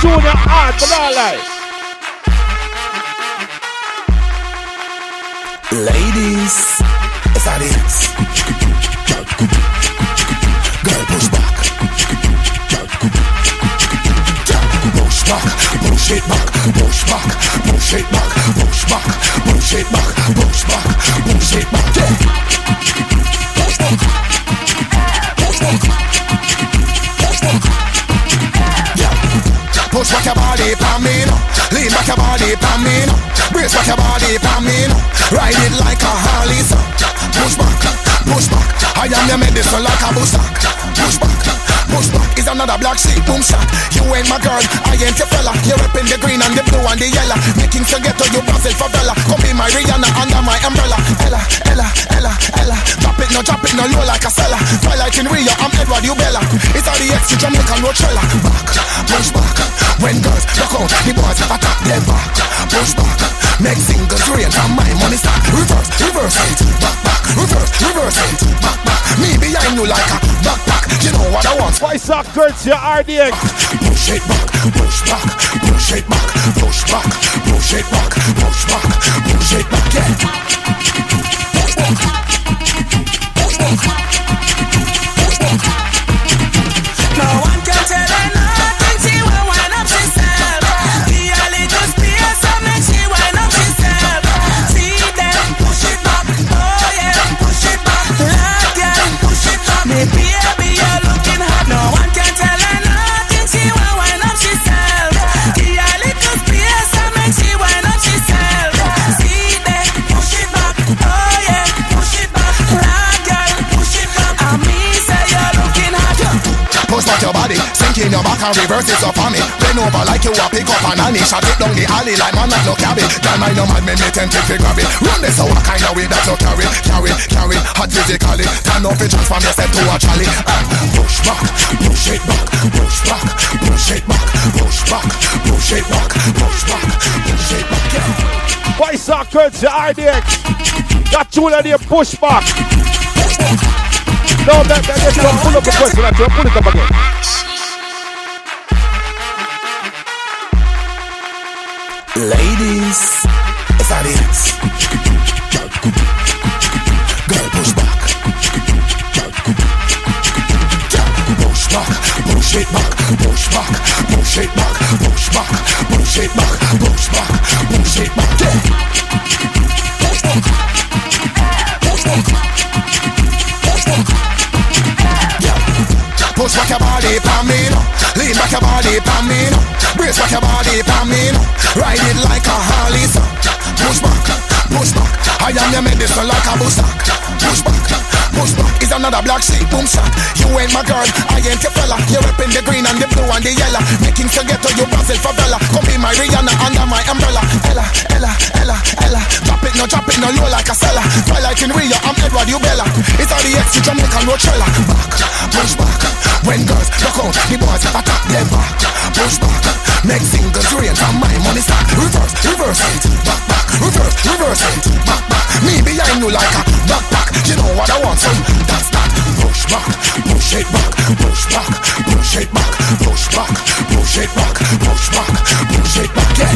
Junior hard, but not like. Ladies, it's RDX. Girl, push back. Push back, push it back, push back, push it back, push back, push it back, push back, push it back. Push back your body, pan me now. Lean back your body, pan me now. Brace back your body, pan me now. Ride it like a Harley, son. Push back, push back. I am your medicine like a bushback. Push back, push back. Is another black sheep, boom shot. You ain't my girl, I ain't your fella. You're repping the green and the blue and the yellow. Making to get to you, Brazil favela. Come be my Rihanna under my umbrella. Ella, Ella, Ella, Ella. Drop it no low like a cellar. Twilight in Rio, I'm Edward Ubella. It's RDX, Jamaican Rochella. Back, push back. When girls rock out, the boys attack them back. Push back, make singles rain from my money stack. Reverse, reverse it, back, back. Reverse, reverse it, back, back. Me behind you like a backpack. You know what I want. Why sock girls, your RDX? Push it back, push back, push it back, push back, push it back, push back, push it back, yeah. No one can tell her nothing. She will wind up herself. Be a little space, so make she wind up herself. See them push it back, oh yeah, push it back. Lord girl, push it back. Me baby, you're looking hot. No one can tell her nothing. She will wind up herself. Be a little space, so make she wind up herself. See them push it back, oh yeah, push it back. Lord girl, push it back. And me say you're looking hot. Push back your body, sink in your back and reverse it up on me. Bend over like you a pick up an annie. Shot it down the alley like man like no cabbage. Girl, my no man, me tempted to grab it. Run this out, kind of way that you carry. Carry, hot physically. Turn up and transform yourself to a trolley. Push back, push it back, push back, push it back, push back, push it back, push back, push it back, yeah. Why sock girls, your RDX? That Junior there, push back. No, that pull up the question, that pull it up again. Ladies, it's RDX. Girl, push back. Push back, push it back, push back, push it back, push back, push it back, push back, push it back, yeah. Push back, push back, push back. Push back your body, pan me now. Lean back your body, pan me now. Brace back your body, pan me now. Ride it like a Harley, son. Push back, push back. I am your medicine like a bushback. Push back, push back. Is another black sheep, boom shot. You ain't my girl, I ain't your fella. You're repping the green and the blue and the yellow. Making to get to you, Brazil favela. Come be my Rihanna under my umbrella. Ella, Ella, Ella, Ella. Drop it no low like a cellar. Twilight in Rio, I'm Edward Ubella. It's RDX, Jamaican Rochella. Back, push back. When girls rock out, the boys attack them back. Push back, make singles rain from my money stack. Reverse, reverse it, back, back. Reverse, reverse it, back, back. Me behind you like a backpack. You know what I want, so that's that. Push back, push it back, push back, push it back, push back, push it back, push back, push it back, yeah.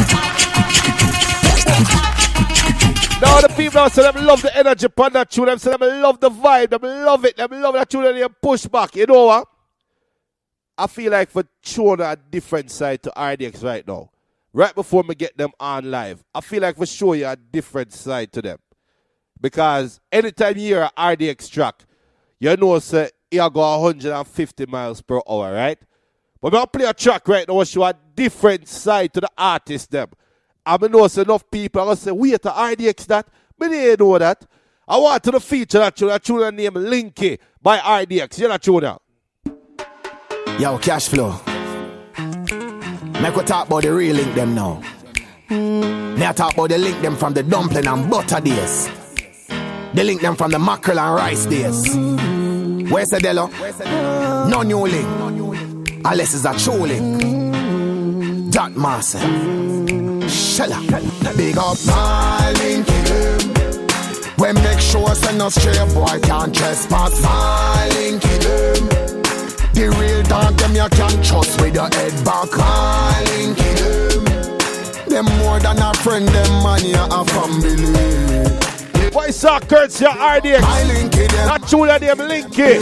Now the people now say them love the energy upon that tune. Them say them love the vibe. Them love it. Them love that tune and they push back. You know what? I feel like for showing a different side to RDX right now. Right before me get them on live. I feel like for showing you a different side to them. Because anytime you hear an RDX track, you know say you go 150 miles per hour, right? But I'm going to play a track right now and show a different side to the artist them. I know say enough people are going to say, wait, the RDX that? But they didn't know that. I want to feature that tune named Linky by RDX. You know that tune now? Yo, cash flow. Make we talk about the real link them now. Now talk about the link them from the dumpling and butter days. The link them from the mackerel and rice days. Where's the Dello? No new link. Unless it's a true link. Dot Master. Shella. Big up my link. We make sure send us stray boy can't trespass my link. The real dog them you can trust with your head back. My them more than a friend, them money a family. Voice of courtesy of RDX. I link it them. Not true that them link it.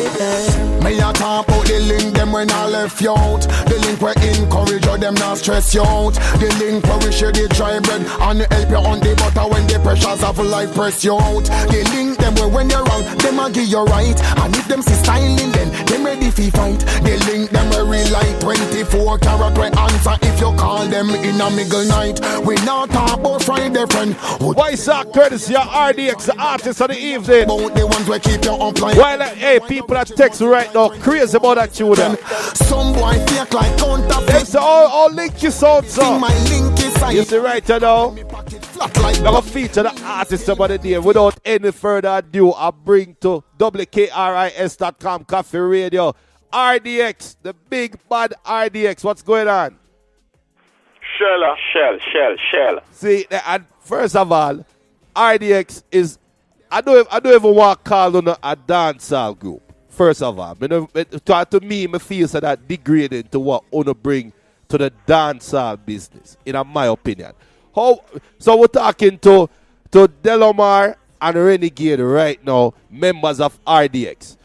Me a talk about the link them when I left you out. The link where encourage you, them not stress you out. The link where we share the dry bread and help you on the butter when the pressures of life press you out. The link them where when you're wrong, them a give you right. And if them see styling, then them ready fi fight. The link them where we like 24 carat we answer if you call them in a middle night. We not talk about Friday friend. Voice of courtesy of RDX, the artist of the evening. About the ones where keep you online. While hey, people that text me right now crazy about that tune. Some boy fake like counterfeit. Them say all linky sound so. My link is You see right now. I'm going to feature the artist of the day. Without any further ado, I bring to WKRIS.com Koffee Radio RDX, the big bad RDX. What's going on? Shell. See, and first of all, RDX is, I don't even want to call on a dancehall group. First of all, to me, I feel so that degrading to what Uno bring to the dancehall business, in my opinion. So we're talking to Delomar and Renegade right now, members of RDX.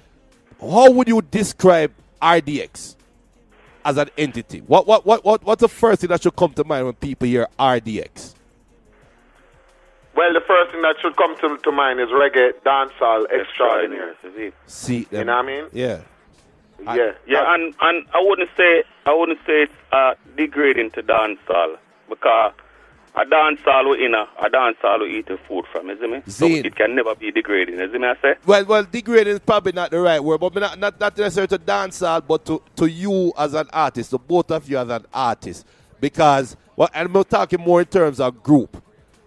How would you describe RDX as an entity? What's the first thing that should come to mind when people hear RDX? Well, the first thing that should come to mind is reggae dancehall extraordinaire. See them. You know what I mean? Yeah. Yeah, and I wouldn't say it's degrading to dancehall, because a dancehall we eat food from, isn't it? So it can never be degrading, isn't it? I say. Well, degrading is probably not the right word, but not necessarily to dancehall, but to you as an artist, to both of you as an artist, because and we're talking more in terms of group,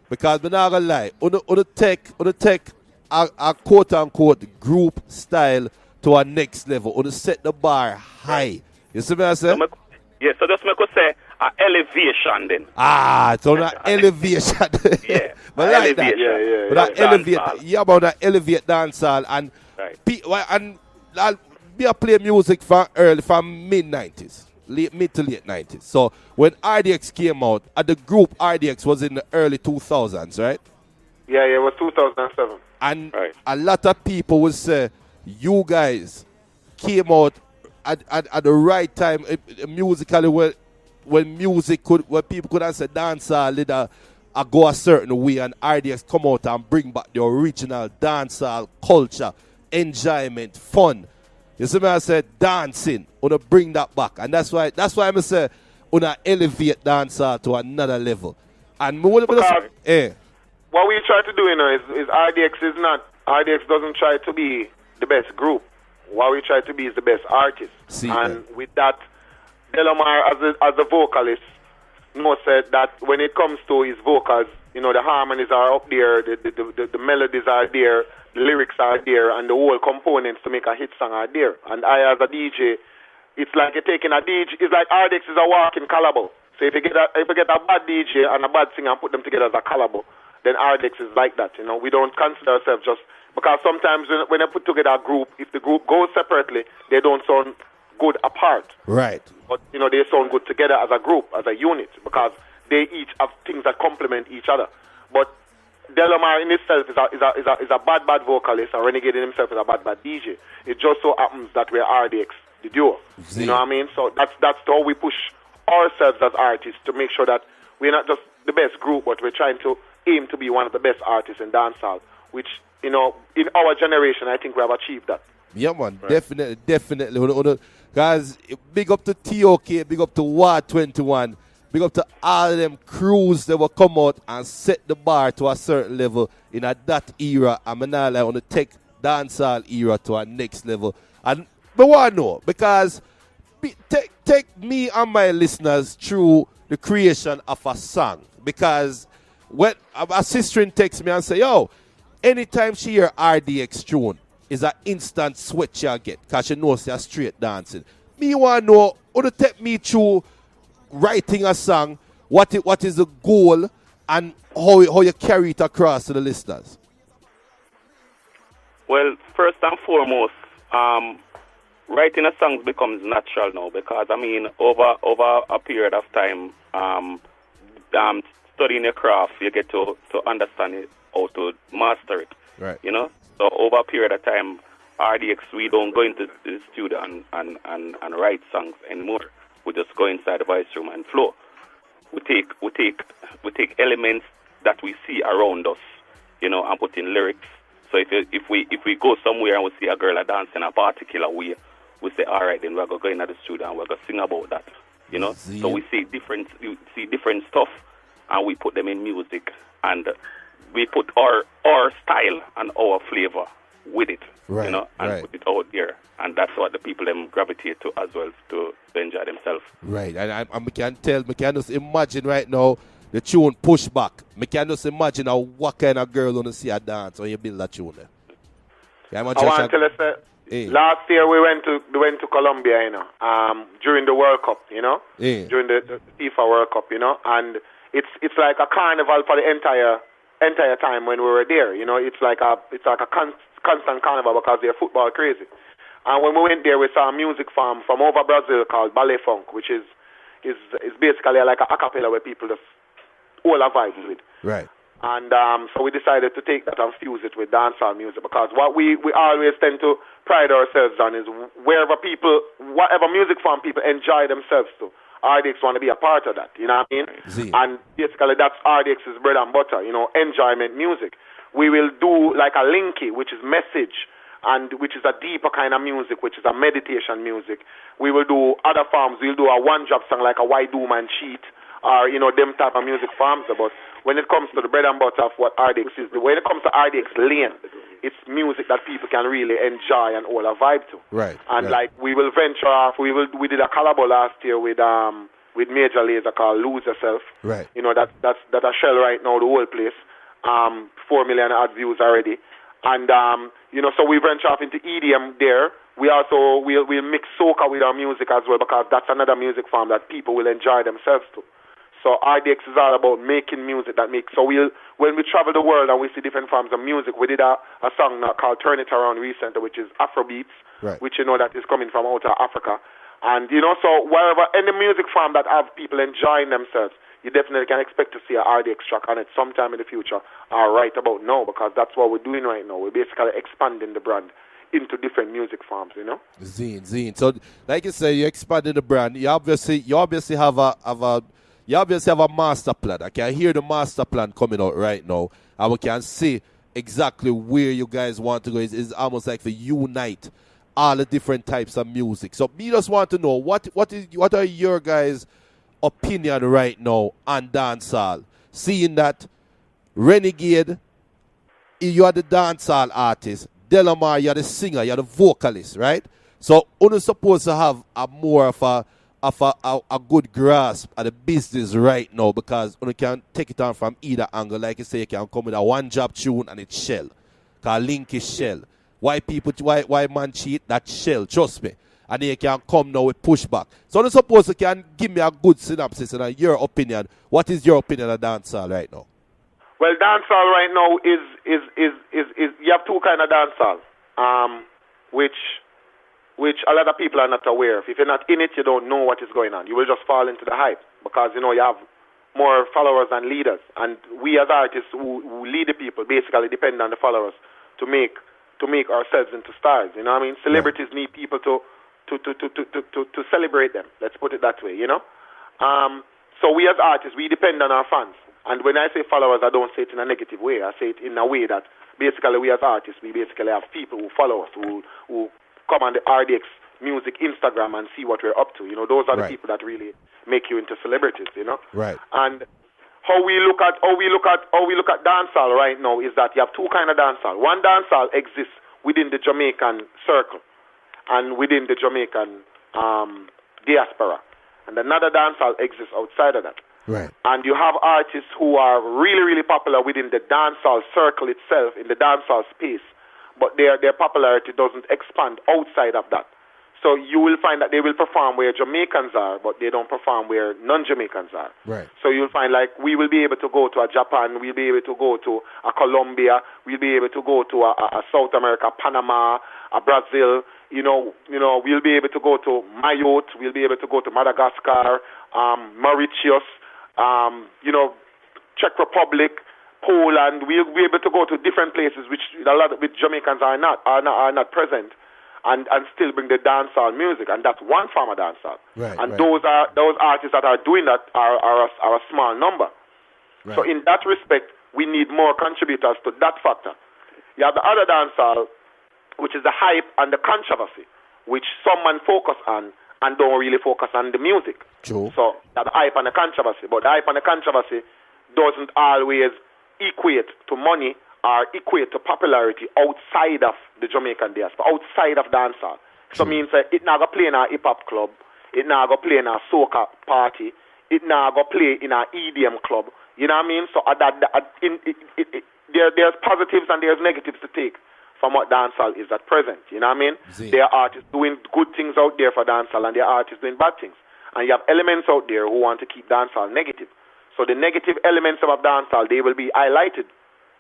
because we're not gonna lie, on take a quote unquote group style to our next level, on set the bar high. You see what I say? So just make us say elevation then. It's on that elevation. Yeah. But like that. Yeah. But that elevate, about that elevate dancehall and I play music from mid-90s, mid to late 90s. So when RDX came out, the group RDX was in the early 2000s, right? Yeah, it was 2007. And a lot of people would say, you guys came out at the right time musically, when people could answer dancehall, go a certain way, and RDX come out and bring back the original dancehall culture, enjoyment, fun. You see me, I said dancing, wanna bring that back, and that's why I say wanna elevate dancehall to another level. And what we try to do, is RDX doesn't try to be the best group. What we try to be is the best artist. With that, Delomar as a vocalist, said that when it comes to his vocals, the harmonies are up there, the melodies are there, the lyrics are there, and the whole components to make a hit song are there. And I, as a DJ, it's like you're taking a DJ. It's like RDX is a walking collabo. So if you get a bad DJ and a bad singer and put them together as a collabo, then RDX is like that. We don't consider ourselves just. Because sometimes when they put together a group, if the group goes separately, they don't sound good apart. Right. But, they sound good together as a group, as a unit, because they each have things that complement each other. But Delomar in himself is a bad vocalist, and Renegade in himself is a bad DJ. It just so happens that we're RDX, the duo. You know what I mean? So that's how we push ourselves as artists, to make sure that we're not just the best group, but we're trying to aim to be one of the best artists in dancehall, which, in our generation, I think we have achieved that. Yeah, man, right. Definitely. Guys, big up to TOK, big up to War 21, big up to all of them crews that will come out and set the bar to a certain level in that era. I'm not like on the tech dancehall era to our next level. And I want to know, because take me and my listeners through the creation of a song. Because when a sister texts me and say, yo, anytime she hear RDX tune, is an instant sweat she'll get, because she knows she's straight dancing. Me want to know, how to take me through writing a song, what is the goal, and how you carry it across to the listeners? Well, first and foremost, writing a song becomes natural now, because, over a period of time, studying your craft, you get to understand it, how to master it. Right. You know? So over a period of time, RDX, we don't go into the studio and write songs anymore. We just go inside the voice room and flow. We take elements that we see around us, you know, and put in lyrics. So if we go somewhere and we see a girl a dance in a particular way, we say, all right, then we're going to go into the studio and we're going to sing about that, you know. So we see different stuff and we put them in music and we put our style and our flavor with it, right, you know, and put it out there. And that's what the people them gravitate to as well, to enjoy themselves. Right, and I can just imagine right now the tune Pushback. I can just imagine what kind of girl want to see a dance when you build that tune there. Yeah, I want to tell us last year we went to Colombia, you know, during the World Cup, you know, during the FIFA World Cup, you know, and it's like a carnival for the entire time when we were there, you know. It's like a constant carnival because they're football crazy. And when we went there, we saw a music farm from over Brazil called Ballet Funk, which is basically like a cappella where people just all are vibes with. Right. And so we decided to take that and fuse it with dancehall music, because what we always tend to pride ourselves on is whatever music form people enjoy themselves to, RDX want to be a part of that, you know what I mean? And basically that's RDX's bread and butter, you know, enjoyment music. We will do like a linky, which is message, and which is a deeper kind of music, which is a meditation music. We will do other forms. We'll do a one-drop song like a Why Do Man Cheat, or, you know, them type of music forms. But when it comes to the bread and butter of what RDX is, when it comes to RDX lane, it's music that people can really enjoy and all a vibe to. Right. And like we will venture off. We did a collabo last year with Major Lazer called Lose Yourself. Right. You know, that's a shell right now, the whole place. 4 million odd views already. And you know, so we venture off into EDM there. We'll mix soca with our music as well, because that's another music form that people will enjoy themselves to. So RDX is all about making music that makes. So when we travel the world and we see different forms of music, we did a song called Turn It Around recently, which is Afrobeats, which you know that is coming from out of Africa. And you know, so wherever any music form that have people enjoying themselves, you definitely can expect to see a RDX track on it sometime in the future, or right about now, because that's what we're doing right now. We're basically expanding the brand into different music forms, you know. Zine. So, like you say, you expanded the brand. You obviously have a master plan. I can hear the master plan coming out right now, and we can see exactly where you guys want to go. It's almost like to unite all the different types of music. So, me just want to know what are your guys' opinion right now on dancehall, seeing that Renegade, you are the dancehall artist, Delamar, you're the singer, you're the vocalist, right? So you're supposed to have a more of a good grasp of the business right now, because you can take it on from either angle. Like you say, you can come with a one-job tune and it's shell, because Link is shell. Why man cheat? That shell, trust me. And you can come now with Pushback. So you're supposed to can give me a good synopsis and your opinion. What is your opinion of dancehall right now? Well, dancehall right now is you have two kind of dancehall, which a lot of people are not aware of. If you're not in it, you don't know what is going on. You will just fall into the hype, because you know you have more followers than leaders, and we as artists who lead the people basically depend on the followers to make ourselves into stars. You know what I mean? Celebrities need people to celebrate them. Let's put it that way, you know. So we as artists, we depend on our fans. And when I say followers, I don't say it in a negative way. I say it in a way that basically we as artists, we basically have people who follow us, who come on the RDX Music Instagram and see what we're up to. You know, those are the people that really make you into celebrities, you know. Right. And how we look at dancehall right now is that you have two kind of dancehall. One dancehall exists within the Jamaican circle and within the Jamaican diaspora, and another dancehall exists outside of that. Right. And you have artists who are really, really popular within the dancehall circle itself, in the dancehall space, but their popularity doesn't expand outside of that. So you will find that they will perform where Jamaicans are, but they don't perform where non-Jamaicans are. Right. So you'll find like we will be able to go to a Japan, we'll be able to go to a Colombia, we'll be able to go to a South America, Panama, a Brazil. You know, we'll be able to go to Mayotte, we'll be able to go to Madagascar, Mauritius, you know, Czech Republic, Poland. We'll be able to go to different places which a lot of Jamaicans are not present, and still bring the dancehall music, and that's one form of dancehall. Right, and right. those artists that are doing that are a small number. Right. So in that respect, we need more contributors to that factor. You have the other dancehall, which is the hype and the controversy, which someone focus on and don't really focus on the music. True. So the hype and the controversy. But the hype and the controversy doesn't always equate to money or equate to popularity outside of the Jamaican diaspora, outside of dancehall. So means it not go play in a hip-hop club, it not go play in a soca party, it not go play in a EDM club. You know what I mean? So there's positives and there's negatives to take from what dancehall is at present. You know what I mean? There are artists doing good things out there for dancehall, and there are artists doing bad things. And you have elements out there who want to keep dancehall negative. So the negative elements of dancehall, they will be highlighted.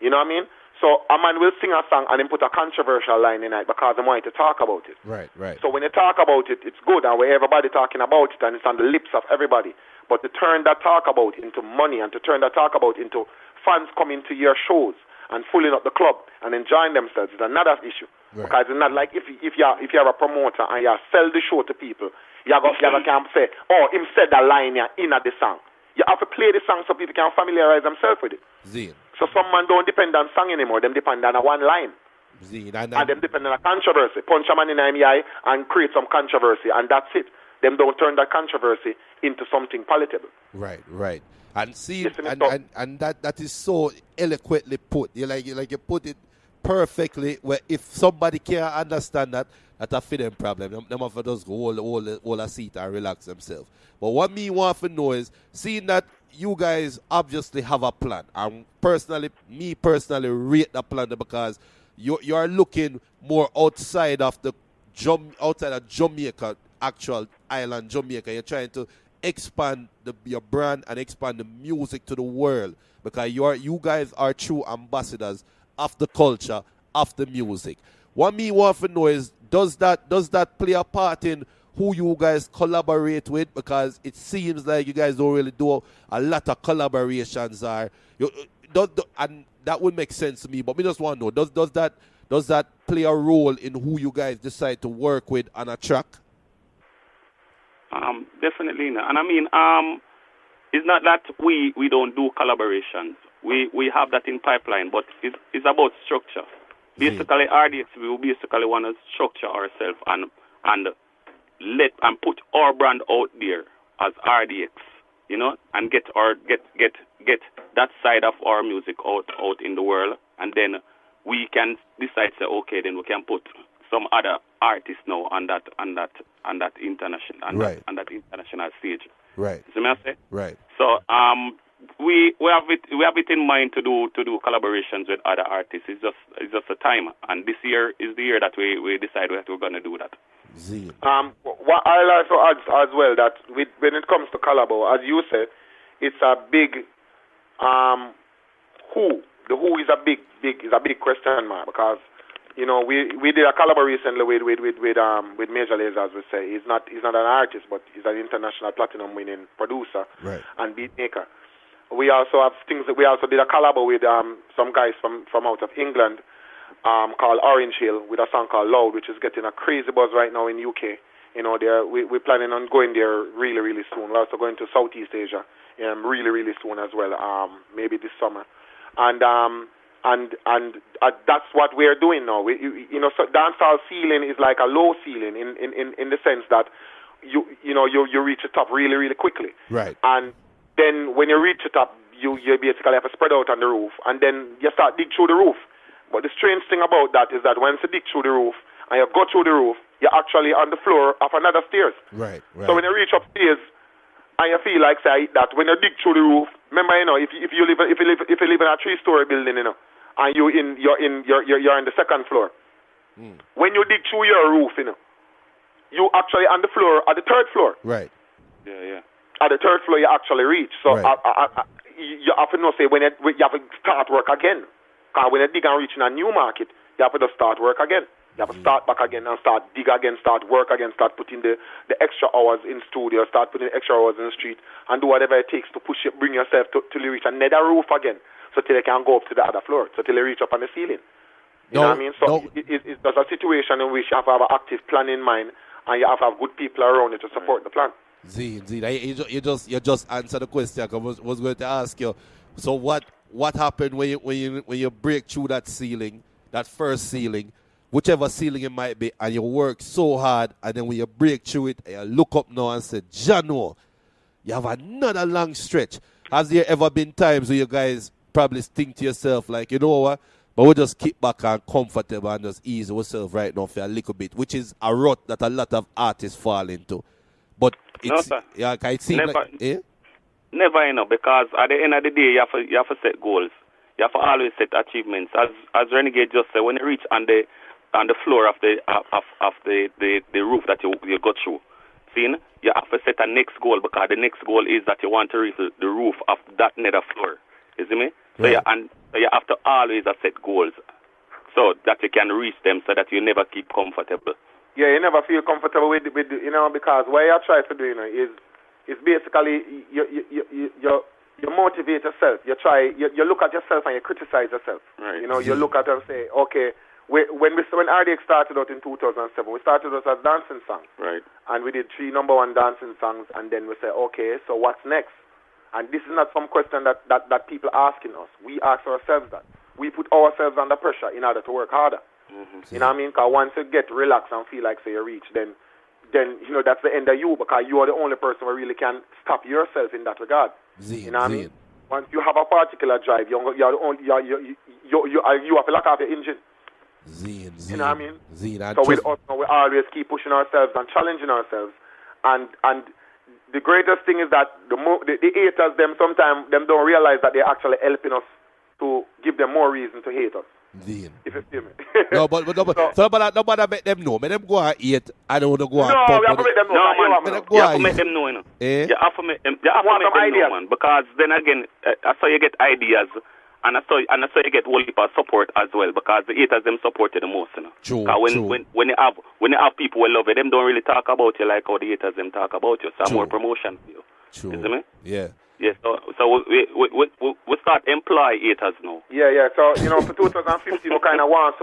You know what I mean? So a man will sing a song and then put a controversial line in it because they want to talk about it. Right, right. So when they talk about it, it's good, and where everybody talking about it, and it's on the lips of everybody. But to turn that talk about into money, and to turn that talk about into fans coming to your shows and filling up the club and enjoying themselves is another issue. Right. Because it's not like if you're a promoter and you sell the show to people, you can't say, oh, him said that line in at the song. You have to play the song so people can familiarize themselves with it. Zine. So some man don't depend on song anymore. Them depend on a one line. Zine. And them depend on a controversy. Punch a man in the eye and create some controversy, and that's it. Them don't turn that controversy into something palatable. Right, right. And see, and that is so eloquently put. You put it perfectly. Where if somebody can't understand that, that's a feeling problem. Them have to just hold a seat and relax themselves. But what me want to know is, seeing that you guys obviously have a plan, and me personally rate the plan because you're looking more outside of Jamaica, actual island Jamaica. You're trying to expand your brand and expand the music to the world, because you guys are true ambassadors of the culture, of the music. What me want to know is, does that play a part in who you guys collaborate with? Because it seems like you guys don't really do a lot of collaborations. And that would make sense to me. But me just want to know, does that play a role in who you guys decide to work with on a track? Definitely not. And I mean, it's not that we don't do collaborations. We have that in pipeline, but it's about structure. Basically, RDX, we will basically want to structure ourselves and put our brand out there as RDX, you know, and get that side of our music out in the world, and then we can decide, say, okay, then we can put some other artists now on that international that international stage. Right. See what I say? Right. So we have it in mind to do collaborations with other artists. It's just a time, and this year is the year that we decide that we're going to do that. What I'll also add as well, that when it comes to collabo, as you said, it's a big who. The who is a big question mark, because you know we did a collabo recently with Major Lazer, as we say. He's not an artist, but he's an international platinum winning producer and beat maker. We also have things that we also did a collabo with some guys from out of England called Orange Hill, with a song called Loud, which is getting a crazy buzz right now in UK. You know, we're planning on going there really, really soon. We're also going to Southeast Asia really, really soon as well, maybe this summer. And that's what we're doing now. So dancehall ceiling is like a low ceiling in the sense that you reach the top really, really quickly. Right. And then when you reach the top, you basically have to spread out on the roof, and then you start dig through the roof. But the strange thing about that is that once you dig through the roof and you go through the roof, you're actually on the floor of another stairs. Right. So when you reach upstairs and you feel like, say, that when you dig through the roof, remember, you know, if you live in a 3-story building, you know, and you're in the second floor. When you dig through your roof, you know, you actually on the floor at the third floor. Right. Yeah. At the third floor, you actually reach. So right. you have to know, say, you have to start work again. Because when you dig and reach in a new market, you have to start work again. You have to start back again and start dig again, start work again, start putting the extra hours in studio, start putting the extra hours in the street, and do whatever it takes to push it, bring yourself till you reach another roof again, so till you can go up to the other floor, so till you reach up on the ceiling. You know what I mean? So it's a situation in which you have to have an active plan in mind, and you have to have good people around you to support the plan. Zine, you just answered the question. I was going to ask you. So what happened when you break through that ceiling, that first ceiling, whichever ceiling it might be, and you work so hard, and then when you break through it, and you look up now and say, Jano, you have another long stretch. Has there ever been times where you guys probably think to yourself like, you know what? But we'll just keep back and comfortable and just ease ourselves right now for a little bit, which is a rut that a lot of artists fall into. But it's, no, sir. Yeah, it seems never, like... Eh? Never, because at the end of the day, you have to set goals. You have to always set achievements. As Renegade just said, when you reach on the floor of the roof that you got through, you have to set a next goal, because the next goal is that you want to reach the roof of that nether floor. You see me? Right. So you have to always set goals so that you can reach them, so that you never keep comfortable. Yeah, you never feel comfortable with because what you try to do, is basically you motivate yourself. You look at yourself and you criticize yourself. Right. You look at it and say, okay, when RDX started out in 2007, we started out as dancing songs. Right. And we did 3 number 1 dancing songs, and then we say, okay, so what's next? And this is not some question that people are asking us. We ask ourselves that. We put ourselves under pressure in order to work harder. Mm-hmm. You know what I mean? Because once you get relaxed and feel like, say, you reach, then that's the end of you, because you are the only person who really can stop yourself in that regard. You know what I mean? Once you have a particular drive, you have to lock off your engine. You know what I mean? So with us, we always keep pushing ourselves and challenging ourselves, and the greatest thing is that the haters, them sometimes them don't realize that they're actually helping us to give them more reason to hate us. If you feel me. But nobody make them know. Make them go and eat. I don't want to go and pump. No, we have to make them know. No, man. You have to make them know, Eh? You have to make them know, man. Because then again, I saw you get ideas, and I saw you get whole heap of support as well, because the haters them support you the most, True. When you have people who love you, them don't really talk about you like how the haters them talk about you. So more promotion for you. True. You see me? Yeah. Yeah, so we start employ haters now. Yeah. So for 2015, we kind of want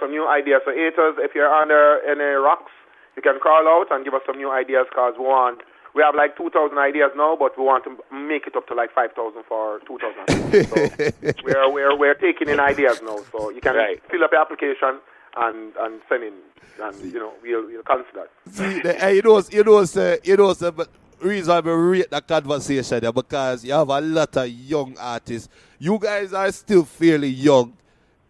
some new ideas. So haters, if you're under any rocks, you can call out and give us some new ideas, because we have like 2,000 ideas now, but we want to make it up to like 5,000 for 2000. So we're taking in ideas now. So you can fill up your application and send in, and we'll consider it. But reason I rate that conversation there, because you have a lot of young artists. You guys are still fairly young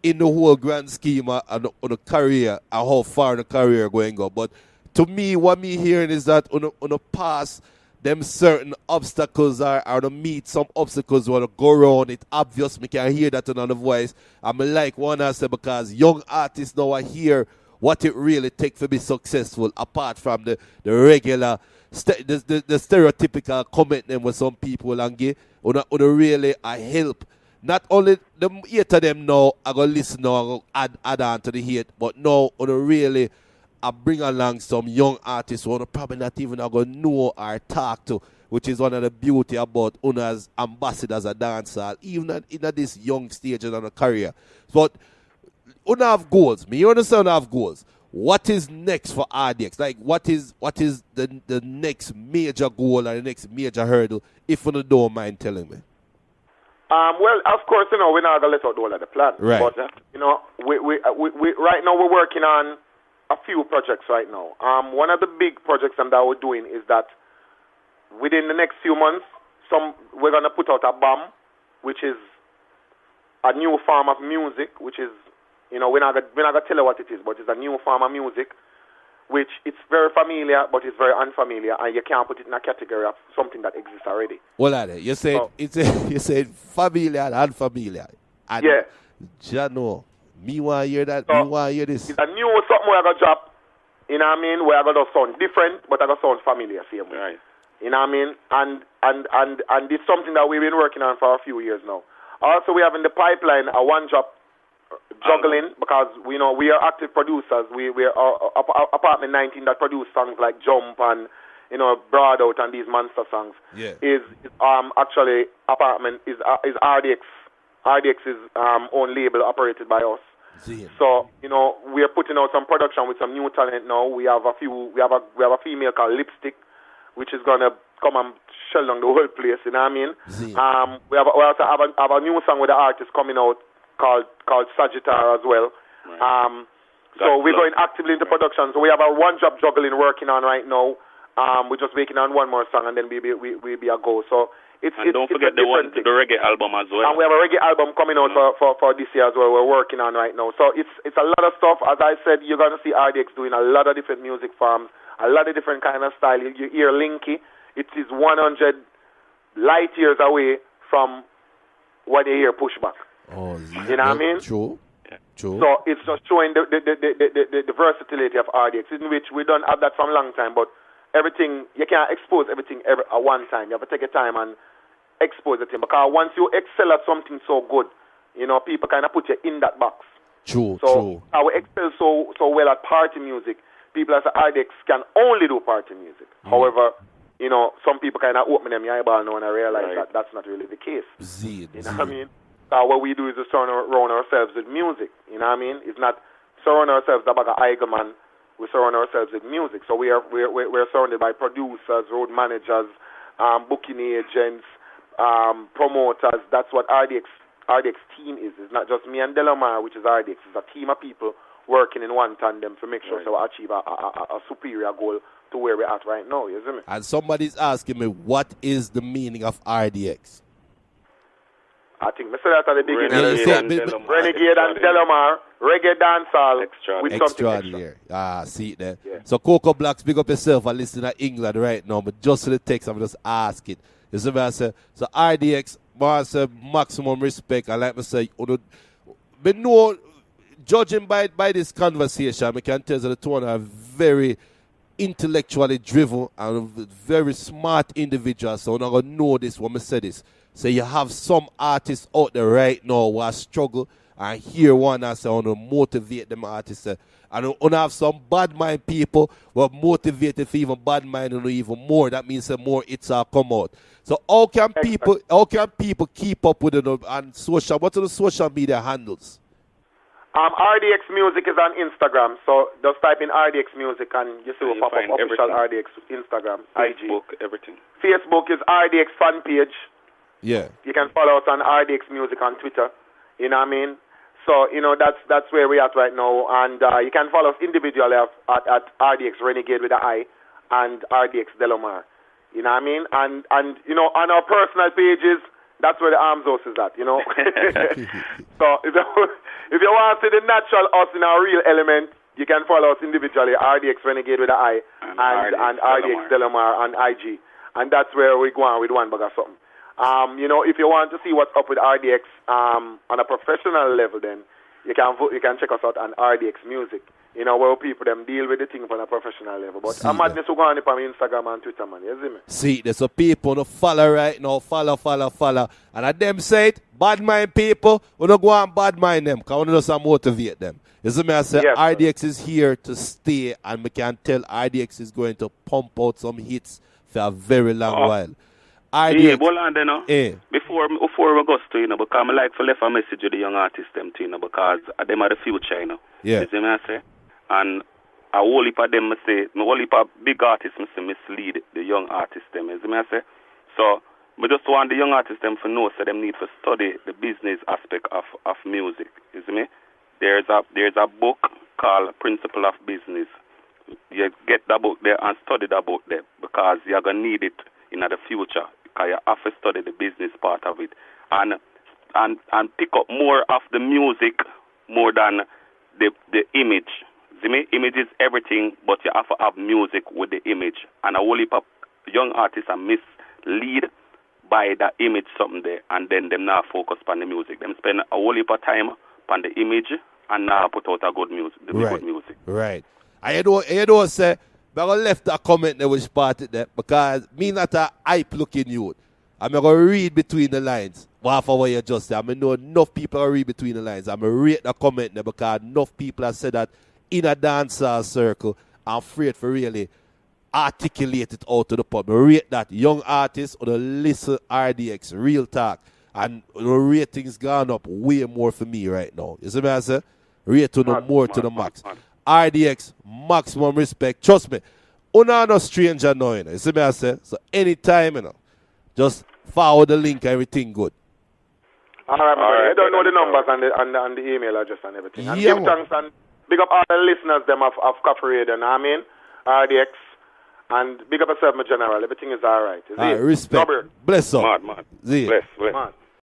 in the whole grand scheme of the career and how far the career going go. But to me, what me hearing is that on the past, them certain obstacles are to meet some obstacles want to go around. It obvious me can hear that in the voice. I'm like one I say, because young artists now are here what it really takes to be successful, apart from the regular the stereotypical comment them with some people and give on really a help. Not only the hate of them now I go listen now, I go add on to the hate, but now on really I bring along some young artists who probably not even going to know or talk to, which is one of the beauty about as ambassadors of dancehall, even in this young stage of the career. But Una have goals. Me understand have goals. What is next for RDX? Like, what is the next major goal or the next major hurdle, if you don't mind telling me? Well, of course, we're not going to let out all of the plan. Right. But, we right now we're working on a few projects right now. One of the big projects that we're doing is that within the next few months, we're going to put out a bomb, which is a new form of music, which is, we're not going to tell you what it is, but it's a new form of music, which it's very familiar, but it's very unfamiliar, and you can't put it in a category of something that exists already. Well, you said you said familiar and unfamiliar. And yeah. Jano, me want to hear that. So me want to hear this. It's a new something we're going to drop. You know what I mean? Where I'm going to sound different, but I'm going to sound familiar, same way. Right. You know what I mean? And it's something that we've been working on for a few years now. Also, we have in the pipeline a one-drop juggling because we know we are active producers. We are Apartment 19 that produce songs like Jump and Broad Out and these monster songs. Yeah. Is actually Apartment is RDX. RDX is own label operated by us. So we are putting out some production with some new talent now. We have a female called Lipstick, which is gonna come and shell down the whole place. You know what I mean? We also have a new song with the artist coming out called Sagittarius as well. Right. So we're going actively into production. So we have a one-job juggling working on right now. We're just working on one more song and then we'll be a go. So don't forget the reggae album as well. And we have a reggae album coming out for this year as well. We're working on right now. So it's a lot of stuff. As I said, you're gonna see RDX doing a lot of different music forms, a lot of different kind of style. You hear Linky. It is 100 light years away from what you hear Pushback. Oh, you know what I mean? True. So it's just showing the versatility of RDX, in which we don't have that from a long time, but everything, you can't expose everything at one time. You have to take your time and expose the thing, because once you excel at something so good, people kind of put you in that box. True. I will excel so well at party music. People as RDX can only do party music. However, some people kind of open them eyeball now and I realize that that's not really the case. You know what I mean? What we do is to surround ourselves with music. You know what I mean? It's not surround ourselves with a Eigerman. We surround ourselves with music. So we're surrounded by producers, road managers, booking agents, promoters. That's what RDX team is. It's not just me and Delamar, which is RDX. It's a team of people working in one tandem to make sure so we achieve a superior goal to where we're at right now. You see me? And somebody's asking me, what is the meaning of RDX? I think I said that at the beginning. Renegade and Delamar, reggae dancehall with something extra. See it there. Yeah. So Coco Blacks, big up yourself and listen to England right now. But just for the text, I'm just asking. You see what I say? So RDX, I say maximum respect. And like I say, but no, judging by this conversation, I can tell you the two are very intellectually driven and very smart individuals. So I'm not going to know this when I say this. So you have some artists out there right now who are struggle and hear one and say, I want to motivate them artists. And I have some bad mind people who are motivated for even bad mind and even more. That means more it's come out. So how can people keep up with it on social? What are the social media handles? RDX Music is on Instagram, so just type in RDX Music and you see will pop up official RDX Instagram, Facebook, IG. Everything. Facebook is RDX fan page. Yeah. You can follow us on RDX Music on Twitter. You know what I mean? So, that's where we're at right now. And you can follow us individually at RDX Renegade with an I and RDX Delamar. You know what I mean? And on our personal pages, that's where the Arms House is at, So if you want to see the natural us in our real element, you can follow us individually, RDX Renegade with an I and RDX Delamar on IG. And that's where we go on with one bag of something. If you want to see what's up with RDX on a professional level, then you can check us out on RDX Music. Where people them deal with the thing on a professional level. But I'm madness who go on Instagram and Twitter, man. You see me? See, there's some people who follow right now, follow. And at them say it, bad mind people, we don't go and bad mind them, because we just motivate them. You see me? I say yes, RDX is here to stay, and we can tell RDX is going to pump out some hits for a very long while. Yeah, hold on then, Before we go to, because I like to leave a message to the young artists them too, because them are the future, Yeah. You see me, I say? And a whole heap of them, I say, a whole heap of big artists, I say, mislead the young artists them, you see me, I say? So, I just want the young artists them to know, so them need to study the business aspect of music, you see me? There's a book called Principle of Business. You get that book there and study that book there, because you're going to need it in the future. Because you have to study the business part of it and pick up more of the music more than the image. The image is everything, but you have to have music with the image. And a whole heap of young artists are mislead by the image something there, and then them now focus on the music. Them spend a whole heap of time on the image and now put out a good music, good music. Right. I don't say. But I left a comment that was started there because me not a hype looking youth. I'm going to read between the lines. half of what you just said. I know enough people are read between the lines. I'm rate the comment there because enough people have said that in a dancehall circle, I'm afraid for really articulate it out to the public. Rate that young artists or the listen RDX, real talk. And the ratings gone up way more for me right now. You see what I say? Rate to the more to the max. RDX, maximum respect. Trust me. Una no stranger now, you know. You see what I say? So anytime, you know, just forward the link, everything good. All right. You don't know the numbers and the email address and everything. And yeah, give thanks and big up all the listeners them of Koffee Radio, you know what I mean? RDX. And big up yourself, my general. Everything is all right. All right, respect. Bless up. Mad. See Bless.